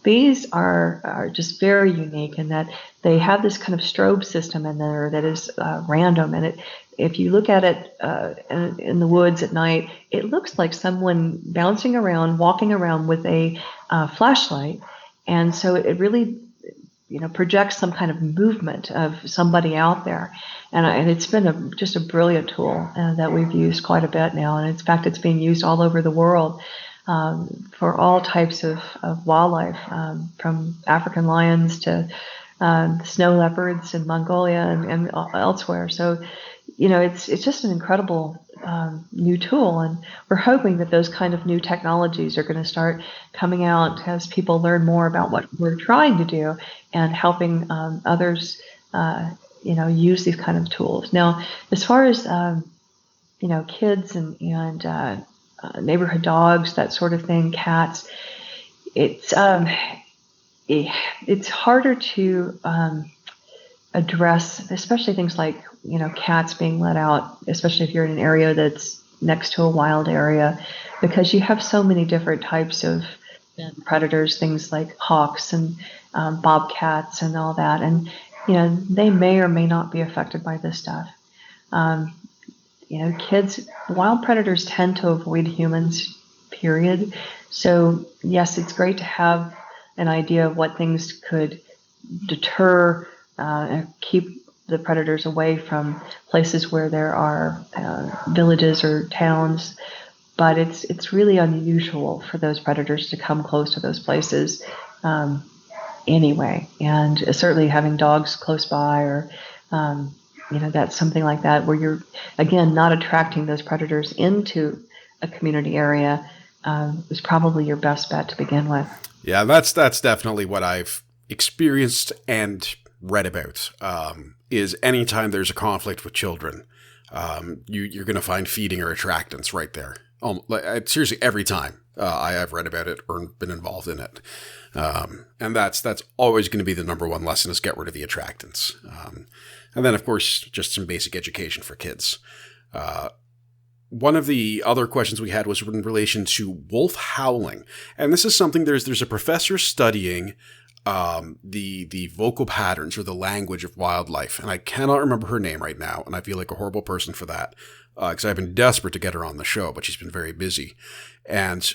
These are just very unique in that they have this kind of strobe system in there that is random, and if you look at it in the woods at night, it looks like someone bouncing around, walking around with a flashlight. And so it really projects some kind of movement of somebody out there. And it's been just a brilliant tool that we've used quite a bit now. And in fact, it's being used all over the world for all types of wildlife, from African lions to snow leopards in Mongolia and elsewhere. So, it's just an incredible new tool, and we're hoping that those kind of new technologies are going to start coming out as people learn more about what we're trying to do and helping others, use these kind of tools. Now, as far as kids and neighborhood dogs, that sort of thing, cats, it's harder to address, especially things like cats being let out, especially if you're in an area that's next to a wild area, because you have so many different types of predators, things like hawks and bobcats and all that, and they may or may not be affected by this stuff. Wild predators tend to avoid humans, period. So yes, it's great to have an idea of what things could deter and keep the predators away from places where there are villages or towns. But it's really unusual for those predators to come close to those places anyway. And certainly having dogs close by, or that's something like that, where you're, again, not attracting those predators into a community area, is probably your best bet to begin with. Yeah, that's definitely what I've experienced and read about, is anytime there's a conflict with children, you're going to find feeding or attractants right there. Seriously, every time I've read about it or been involved in it. And that's always going to be the number one lesson, is get rid of the attractants. And then, of course, just some basic education for kids. One of the other questions we had was in relation to wolf howling. And this is something, there's a professor studying the vocal patterns or the language of wildlife. And I cannot remember her name right now, and I feel like a horrible person for that, because I've been desperate to get her on the show, but she's been very busy. And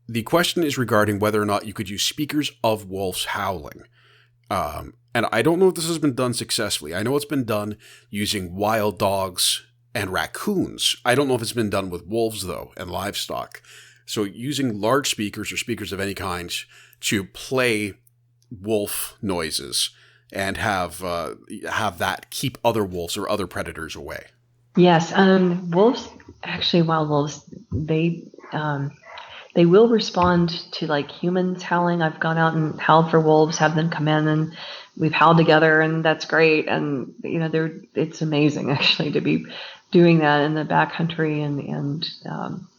the question is regarding whether or not you could use speakers of wolves howling. And I don't know if this has been done successfully. I know it's been done using wild dogs and raccoons. I don't know if it's been done with wolves, though, and livestock. So using large speakers or speakers of any kind to play wolf noises and have that keep other wolves or other predators away. Yes, wolves, actually wild wolves, they will respond to like humans howling. I've gone out and howled for wolves, have them come in, and we've howled together, and that's great. And it's amazing actually to be doing that in the backcountry and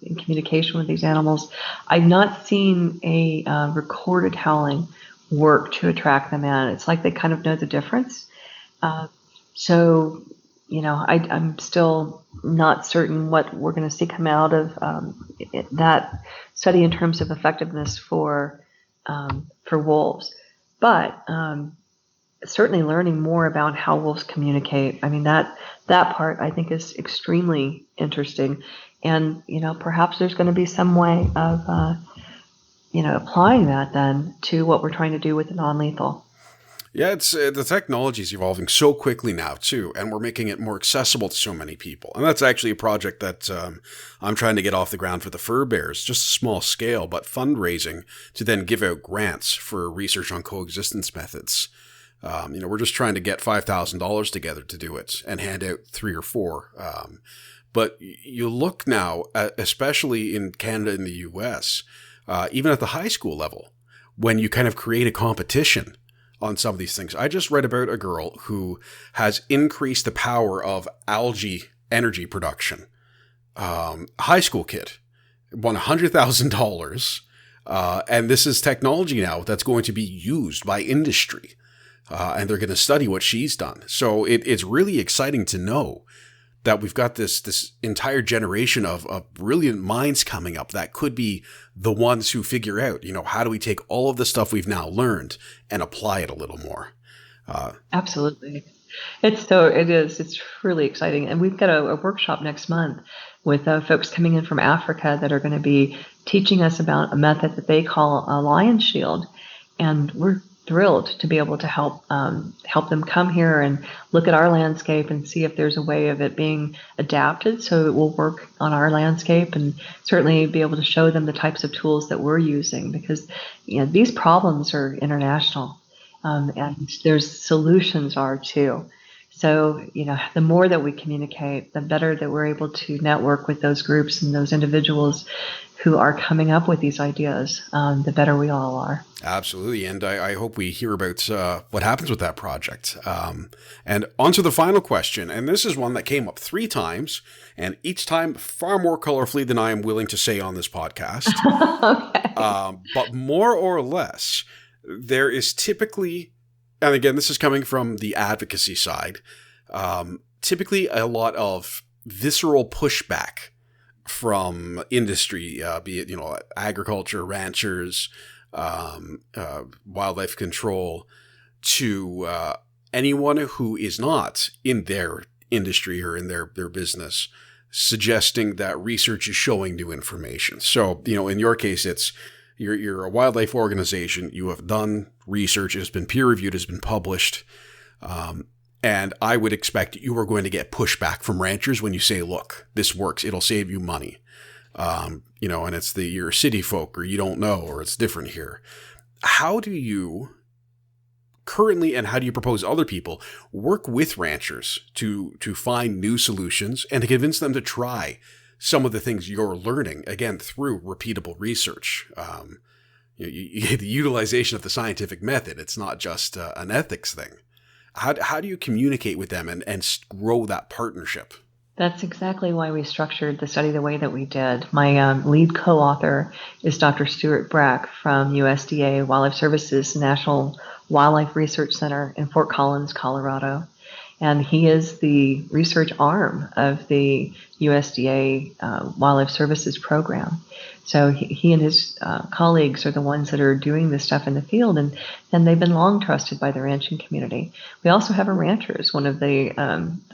in communication with these animals. I've not seen a recorded howling work to attract them in. It's like they kind of know the difference. So I'm still not certain what we're going to see come out of that study in terms of effectiveness for wolves. But certainly learning more about how wolves communicate. I mean, that part I think is extremely interesting. And, perhaps there's going to be some way of, applying that then to what we're trying to do with the non-lethal. Yeah, it's the technology is evolving so quickly now, too, and we're making it more accessible to so many people. And that's actually a project that I'm trying to get off the ground for the fur bears, just a small scale, but fundraising to then give out grants for research on coexistence methods. We're just trying to get $5,000 together to do it and hand out 3 or 4. But you look now, especially in Canada and the US, even at the high school level, when you kind of create a competition on some of these things. I just read about a girl who has increased the power of algae energy production. High school kid won $100,000. And this is technology now that's going to be used by industry. And they're going to study what she's done. So it's really exciting to know that we've got this entire generation of brilliant minds coming up that could be the ones who figure out, how do we take all of the stuff we've now learned and apply it a little more. Absolutely. It's really exciting. And we've got a workshop next month with folks coming in from Africa that are going to be teaching us about a method that they call a lion shield. And we're thrilled to be able to help them come here and look at our landscape and see if there's a way of it being adapted so it will work on our landscape, and certainly be able to show them the types of tools that we're using, because these problems are international, and there's solutions are too. So, the more that we communicate, the better that we're able to network with those groups and those individuals who are coming up with these ideas, the better we all are. Absolutely. And I hope we hear about what happens with that project. And on to the final question. And this is one that came up 3 times, and each time far more colorfully than I am willing to say on this podcast. Okay. But more or less, there is typically, and again, this is coming from the advocacy side, typically a lot of visceral pushback from industry, be it, agriculture, ranchers, wildlife control, to anyone who is not in their industry or in their business, suggesting that research is showing new information. So, in your case, it's you're a wildlife organization. You have done research. It has been peer reviewed. It has been published. And I would expect you are going to get pushback from ranchers when you say, look, this works. It'll save you money. And it's you're city folk, or you don't know, or it's different here. How do you currently, and how do you propose other people work with ranchers to find new solutions and to convince them to try some of the things you're learning, again, through repeatable research? The utilization of the scientific method. It's not just an ethics thing. How do you communicate with them and grow that partnership? That's exactly why we structured the study the way that we did. My lead co-author is Dr. Stuart Brack from USDA Wildlife Services National Wildlife Research Center in Fort Collins, Colorado. And he is the research arm of the USDA Wildlife Services program. So he and his colleagues are the ones that are doing this stuff in the field, and they've been long trusted by the ranching community. We also have a rancher as one of the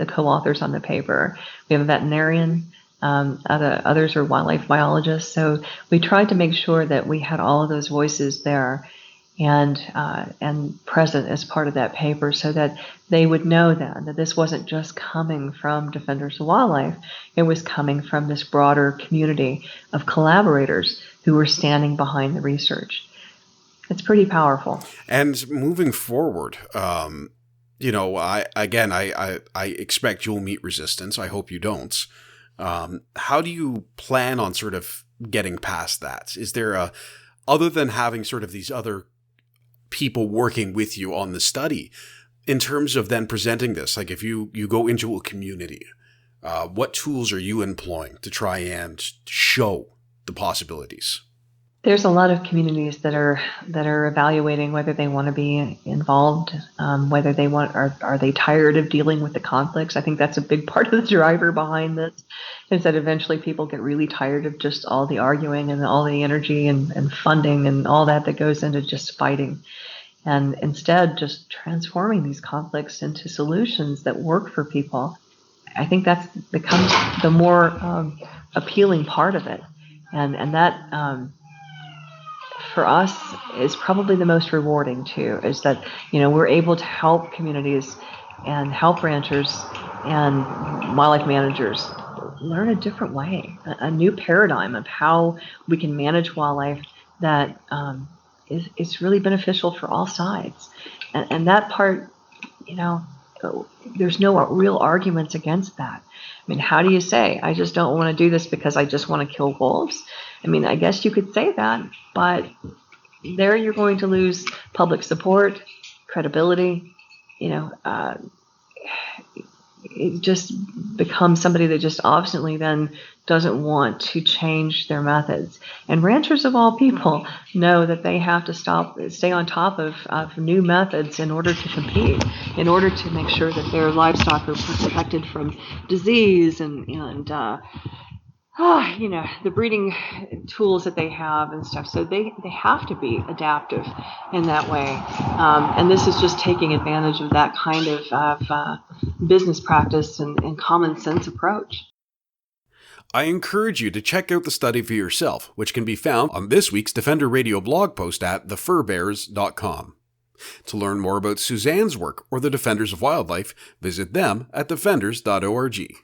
co-authors on the paper. We have a veterinarian. Others are wildlife biologists. So we tried to make sure that we had all of those voices there and present as part of that paper, so that they would know then that this wasn't just coming from Defenders of Wildlife, it was coming from this broader community of collaborators who were standing behind the research. It's pretty powerful. And moving forward, I expect you'll meet resistance. I hope you don't. How do you plan on sort of getting past that? Is there other than having sort of these other people working with you on the study, in terms of then presenting this, like if you go into a community, what tools are you employing to try and show the possibilities? There's a lot of communities that are evaluating whether they want to be involved, whether they are they tired of dealing with the conflicts. I think that's a big part of the driver behind this, is that eventually people get really tired of just all the arguing and all the energy and funding and all that goes into just fighting. And instead, just transforming these conflicts into solutions that work for people. I think that's becomes the more appealing part of it. And that, for us, is probably the most rewarding too, is that, we're able to help communities and help ranchers and wildlife managers learn a different way, a new paradigm of how we can manage wildlife that is really beneficial for all sides. And that part, there's no real arguments against that. I mean, how do you say, I just don't want to do this because I just want to kill wolves? I mean, I guess you could say that, but there you're going to lose public support, credibility. It just becomes somebody that just obstinately then doesn't want to change their methods. And ranchers of all people know that they have to stay on top of new methods in order to compete, in order to make sure that their livestock are protected from disease and the breeding tools that they have and stuff. So they have to be adaptive in that way. And this is just taking advantage of that kind of business practice and common sense approach. I encourage you to check out the study for yourself, which can be found on this week's Defender Radio blog post at thefurbearers.com. To learn more about Suzanne's work or the Defenders of Wildlife, visit them at defenders.org.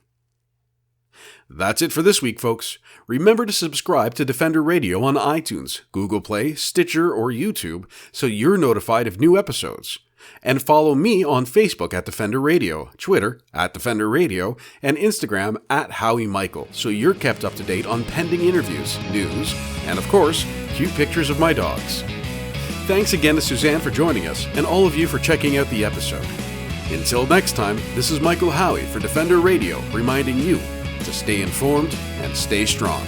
That's it for this week, folks. Remember to subscribe to Defender Radio on iTunes, Google Play, Stitcher, or YouTube so you're notified of new episodes. And follow me on Facebook at Defender Radio, Twitter at Defender Radio, and Instagram at Howie Michael so you're kept up to date on pending interviews, news, and of course, cute pictures of my dogs. Thanks again to Suzanne for joining us, and all of you for checking out the episode. Until next time, this is Michael Howie for Defender Radio, reminding you to stay informed and stay strong.